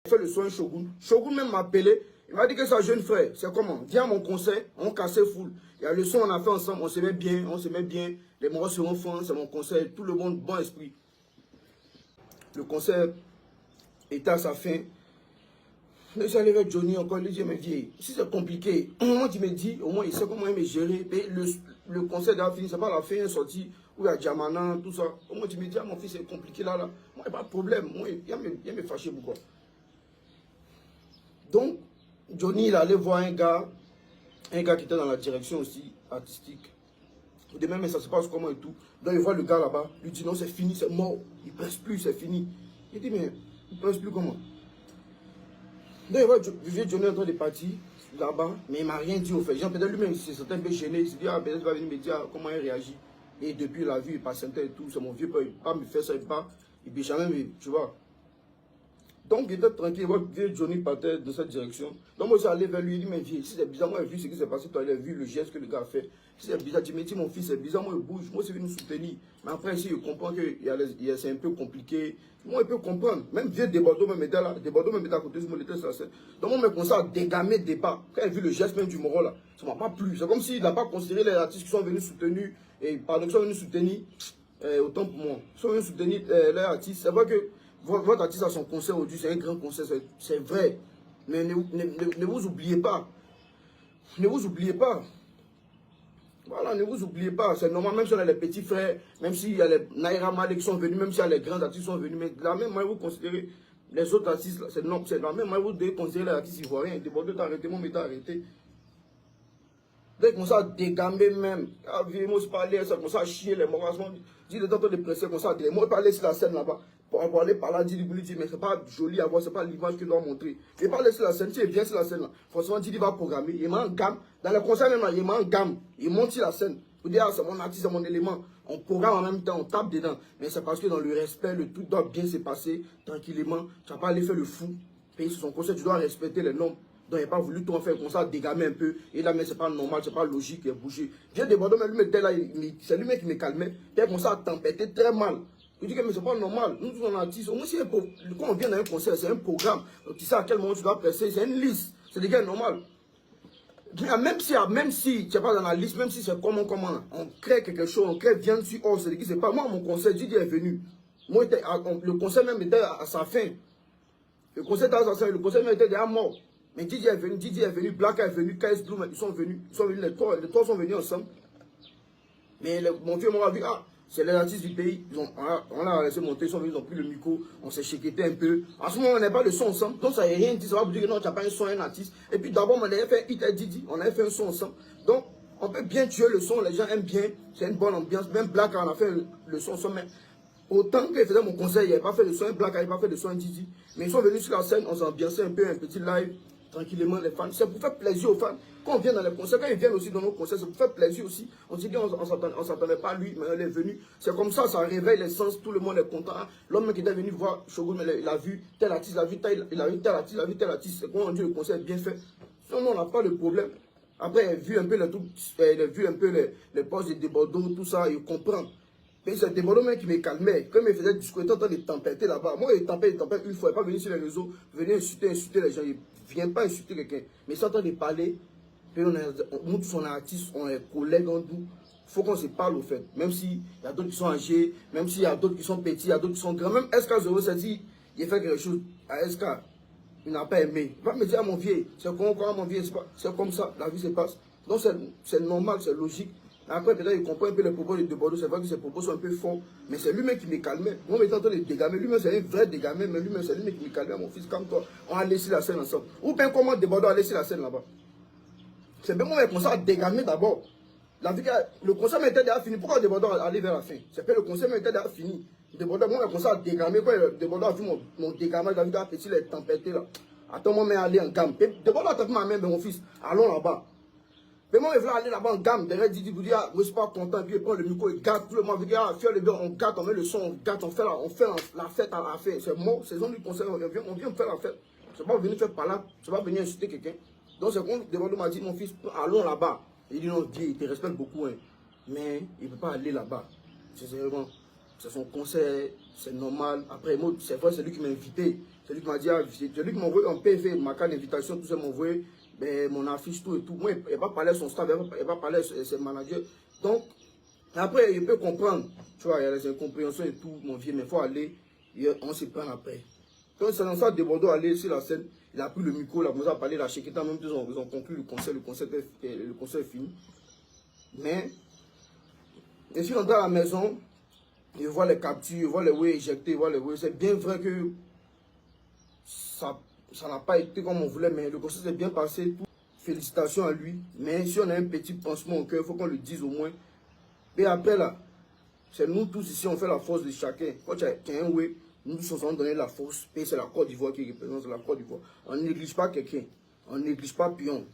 fait le soin Shogun. Shogun même m'a appelé. Il m'a dit que sa jeune frère, c'est comment? Viens à mon concert, on cassait full. Il y a le son, on a fait ensemble, on s'aimait bien, Les moraux seront fins, c'est mon concert, tout le monde, bon esprit. Le concert était à sa fin. Mais j'allais avec Johnny encore, il dit, mais vieille, si c'est compliqué, au moment tu me dis, au moins il sait comment il me gérer. Le concert a fini, c'est pas la fin, il est sorti, où il y a Diamana, tout ça. Au moins tu me dis, ah mon fils, c'est compliqué là. Moi, il n'y a pas de problème, moi, il me fâché beaucoup. Donc, Johnny, il allait voir un gars qui était dans la direction aussi, artistique. De même, mais ça se passe comment et tout. Donc, il voit le gars là-bas, lui dit, non, c'est fini, c'est mort, il ne presse plus, c'est fini. Il dit, mais il ne presse plus comment? Donc, il voit Johnny en train de partir là-bas, mais il ne m'a rien dit au fait. Peut-être lui-même, il s'est un peu gêné, il s'est dit, ah, peut-être il va venir me dire comment il réagit. Et depuis, il a vu, il patientait et tout, c'est mon vieux père, il ne peut pas me faire ça, il ne peut jamais, tu vois. Donc, il était tranquille, vieux Johnny partait dans cette direction. Donc, moi, je suis allé vers lui, il dit, mais vieux, si c'est bizarre, moi, j'ai vu ce qui s'est passé, toi, il a vu le geste que le gars a fait. Si c'est bizarre, tu me dis, mon fils, c'est bizarre, moi, il bouge, moi, c'est venu nous soutenir. Mais après, ici, je comprends que c'est un peu compliqué. Moi, il peut comprendre. Même vieux Desbordeaux, même était là, Desbordeaux, même était à côté de moi, il était sur la scène. Donc, moi, je me commence à dégamer des pas. Quand il a vu le geste même du Moro, là, ça ne m'a pas plu. C'est comme s'il n'a pas considéré les artistes qui sont venus soutenir, et pardon, qui sont venus soutenir, autant pour moi, qui sont venus soutenir les artistes. C'est vrai que votre artiste a son concert aujourd'hui, c'est un grand concert, c'est vrai. Mais ne vous oubliez pas. Ne vous oubliez pas. Voilà, ne vous oubliez pas. C'est normal, même si on a les petits frères, même s'il y a les Naira Malek qui sont venus, même s'il y a les grands artistes qui sont venus, mais de la même manière, vous considérez les autres artistes, c'est de la même manière, vous devez considérer les artistes ivoiriens. Desbordeaux t'a arrêté, mon métier arrêté. Dès qu'on s'est dégamé même, moi je parlais, ça commence à chier les morts, dis le temps de presser comme ça, moi je parlais sur la scène là-bas, pour aller par là, dire, mais c'est pas joli à voir, c'est pas l'image que je dois montrer. Je parle sur la scène, tu es bien sur la scène là, forcément Didi va programmer, il m'a en gamme, dans le concert même là, il m'a en gamme, il monte sur la scène, pour dire, ah, c'est mon artiste, c'est mon élément, on programme en même temps, on tape dedans, mais c'est parce que dans le respect, le tout doit bien se passer, tranquillement, tu vas pas aller faire le fou, payer sur son concert, tu dois respecter les normes. Donc, il n'a pas voulu tout en faire comme ça, dégamer un peu. Et là, mais c'est pas normal, c'est pas logique, il a bougé. Viens de Bordeaux, mais lui, là, c'est lui-même qui me calmait. Il a commencé à tempêter très mal. Je dis que mais c'est pas normal. Nous, on artistes. Au moins, quand on vient dans un concert, c'est un programme. Donc, tu sais à quel moment tu dois presser, c'est une liste. C'est des gars normal. Même si tu n'es pas dans la liste, même si c'est comment, on crée quelque chose, on crée, viens dessus, oh, c'est qui, c'est pas moi, mon concert, Didi est venu. Moi, le concert même était à sa fin. Le concert était à sa fin, le concert même était déjà mort. Mais Didi est venu, Black est venu, KS Blue, ils sont venus, les trois sont venus ensemble. Mais mon vieux m'a vu, ah, c'est les artistes du pays, on l'a laissé monter, ils sont venus, ils ont pris le micro, on s'est chéqueté un peu. En ce moment, on n'a pas le son ensemble, donc ça n'a rien dit, ça va vous dire que non, tu n'as pas un son, un artiste. Et puis d'abord, on avait fait Hit et Didi, on avait fait un son ensemble. Donc, on peut bien tuer le son, les gens aiment bien, c'est une bonne ambiance. Même Black, on a fait le son ensemble, mais autant qu'il faisait mon concert, il n'avait pas fait de son, Black n'avait pas fait de son, Didi. Mais ils sont venus sur la scène, on s'est ambiancé un peu, un petit live. Tranquillement les fans, c'est pour faire plaisir aux fans. Quand on vient dans les concerts, quand ils viennent aussi dans nos concerts, c'est pour faire plaisir aussi. On dit qu'on ne s'attendait pas à lui, mais il est venu. C'est comme ça réveille les sens, tout le monde est content. L'homme qui était venu voir Shogun, il a vu tel artiste, il a vu tel artiste, il a vu tel artiste. C'est quand on dit le concert est bien fait. Sinon, on n'a pas de problème. Après, il a vu un peu les postes de Desbordeaux, tout ça, il comprend. Mais c'est Desbordeaux même qui me calmait. Quand il me faisait discours, il était en train de tempêter là-bas. Moi, il tempête une fois. Il ne faut pas venir sur les réseaux, venir insulter les gens. Il ne vient pas insulter quelqu'un. Mais il est en train de parler. Nous tous, on est artistes, on est collègues en nous. Il faut qu'on se parle au fait. Même s'il y a d'autres qui sont âgés, même s'il y a d'autres qui sont petits, il y a d'autres qui sont grands. Même SK0 s'est dit, il a fait quelque chose à SK. Il n'a pas aimé. Il va me dire à mon vieux, c'est mon vieux, c'est comme ça, la vie se passe. Donc c'est normal, c'est logique. Après, peut-être, il comprend un peu les propos de Bordeaux. C'est vrai que ses propos sont un peu forts. Mais c'est lui-même qui me calmait. Moi, je suis en train de dégamer. Lui-même, c'est un vrai dégamé. Mais lui-même, c'est lui-même qui me calmait. Mon fils, comme toi, on a laissé la scène ensemble. Ou bien comment Bordeaux a laissé la scène là-bas. C'est bien moi, je commencé à dégamer d'abord. Le concert m'était déjà fini. Pourquoi Bordeaux allait vers la fin? C'est que le concert m'était déjà fini. Bordeaux, moi, je commencé à dégamer. Quand Bordeaux a vu mon dégamage, il a vu la petite les tempêter là. Attends, moi, je aller en gamme. Bordeaux a tapé ma main, mon fils. Allons là-bas. Mais moi, je voulais aller là-bas en gamme, derrière Didi, vous dire, je ne suis pas content, puis il prend le micro, il gâte, tout le monde, on gâte, on met le son, on gâte, on fait la fête à la fête. C'est mort, c'est zone du concert, on vient faire la fête. Je ne vais pas venir faire par là, je ne vais pas venir insulter quelqu'un. Donc c'est quand Desbordeaux m'a dit, mon fils, allons là-bas. Il dit, non, Dieu, il te respecte beaucoup, hein. Mais il ne peut pas aller là-bas. C'est son concert, c'est normal. Après, moi, c'est vrai, c'est lui qui m'a invité. C'est lui qui m'a dit, ah, c'est lui qui m'a envoyé en PV, ma carte d'invitation, tout ça, m'a envoyé ben, mon affiche, tout et tout. Moi, il va parler à son staff, il va parler à ses managers. Donc, après, il peut comprendre. Tu vois, il y a les incompréhensions et tout, mon vieux, mais il faut aller, on se prend après. Donc, c'est dans ça de Bordeaux aller sur la scène. Il a pris le micro, il a commencé à parler, la Chiquita, même ils ont conclu le concert est fini. Mais, je suis rentré à la maison, je vois les captures, je vois les way éjectés, je vois les way. C'est bien vrai que ça n'a pas été comme on voulait, mais le concert s'est bien passé. Tout. Félicitations à lui. Mais si on a un petit pansement au cœur, il faut qu'on le dise au moins. Et après là, c'est nous tous ici, on fait la force de chacun. Quand tu as un way, nous tous on donner la force. Et c'est la Côte d'Ivoire qui représente la Côte d'Ivoire. On ne néglige pas quelqu'un. On ne néglige pas Pion.